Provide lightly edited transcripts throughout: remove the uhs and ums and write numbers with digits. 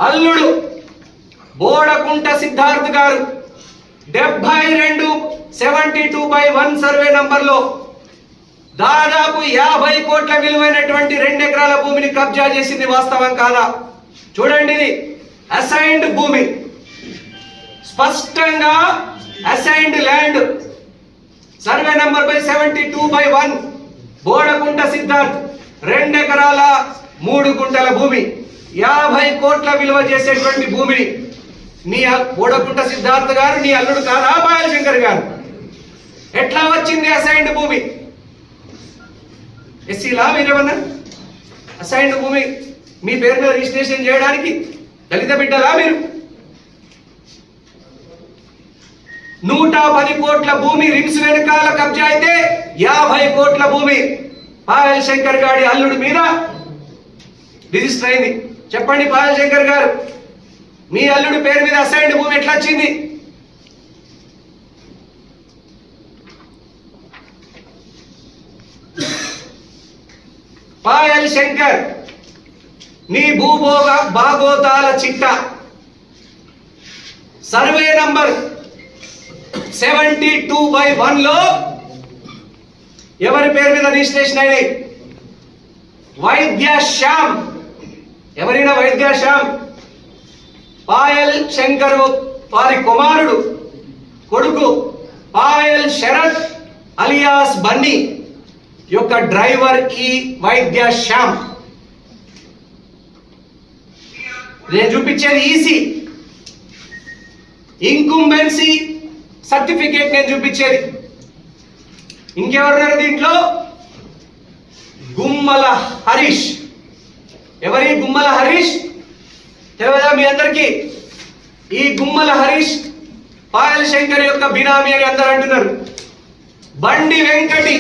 అల్లుడు బోడకుంట సిద్ధార్థ్ గారు 72/72/1 సర్వే నంబర్లో దాదాపు 50 కోట్ల విలువైనటువంటి 2 ఎకరాల భూమిని కబ్జా చేసింది వాస్తవం కాదా? చూడండి, ఇది అసైన్డ్ భూమి, స్పష్టంగా assigned land, survey number 72/1 Bodakunta Siddharth 2 ఎకరాల 3 గుంటల భూమి, 50 కోట్ల విలువ చేసేటువంటి భూమిని నీ బోడకుంట సిద్ధార్థ్ గారు నీ అల్లుడు కాదా పాయల్ శంకర్ గారు? ఎట్లా వచ్చింది అసైన్డ్ భూమి? ఎస్సీలా మీరేమన్నా అసైన్డ్ భూమి మీ పేరు మీద రిజిస్ట్రేషన్ చేయడానికి దళిత బిడ్డలా మీరు? 110 కోట్ల భూమి రిమ్స్ వెనకాల కబ్జా అయితే 50 కోట్ల భూమి పాయల్ శంకర్ గారి అల్లుడి మీద రిజిస్టర్ అయింది. చెప్పండి పాయల్ శంకర్ గారు, మీ అల్లుడి పేరు మీద అసైన్డ్ భూమి ఎట్లా వచ్చింది? పాయల్ శంకర్, నీ భూభోగ భాగోతాల చిట్ట సర్వే నంబర్ 72/1 లో ఎవరి పేరు మీద రిజిస్ట్రేషన్ అయినాయి? వైద్య శ్యామ్. ఎవరైనా వైద్య శ్యామ్? పాయల్ శంకర్ వారి కుమారుడు, కొడుకు పాయల్ శరత్ అలియాస్ బన్నీ యొక్క డ్రైవర్ ఈ వైద్య శ్యామ్. నేను చూపించేది ఈసీ ఇంకుంబెన్సీ సర్టిఫికేట్, నేను చూపించేది. ఇంకెవరున్నారు దీంట్లో? గుమ్మల హరీష్. ఎవరి గుమ్మల హరీష్ తెలియదా మీ అందరికీ? ఈ గుమ్మల హరీష్ పాయల్ శంకర్ యొక్క బినామీ అని అందరూ అంటున్నారు. బండి వెంకటి.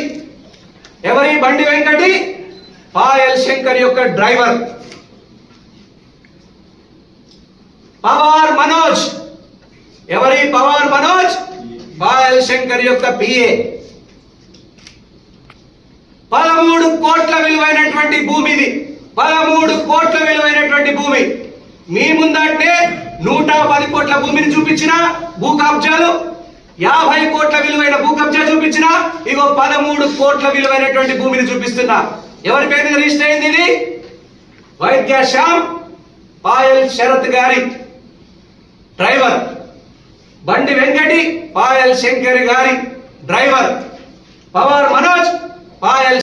ఎవరి బండి వెంకటి? పాయల్ శంకర్ యొక్క డ్రైవర్. పవార్ మనోజ్. ఎవరి పవార్ మనోజ్? పాయల్ శంకర్ యొక్క పిఏ. 13 కోట్ల విలువైనటువంటి భూమి ఇది. 13 కోట్ల విలువైనటువంటి భూమి. మీ ముందంటే 110 కోట్ల భూమిని చూపించిన భూ కబ్జాలు, 50 కోట్ల విలువైన భూ కబ్జా చూపించిన, ఇగో 13 కోట్ల విలువైనటువంటి భూమిని చూపిస్తున్నా. ఎవరి పేరు మీద రిజిస్టర్ అయింది ఇది? వైద్య శ్యామ్, పాయల్ శరత్ గారి డ్రైవర్. బండి వెంకటి పాయల్ శంకర్ గారి డ్రైవర్. పవార్ మనోజ్ పాయల్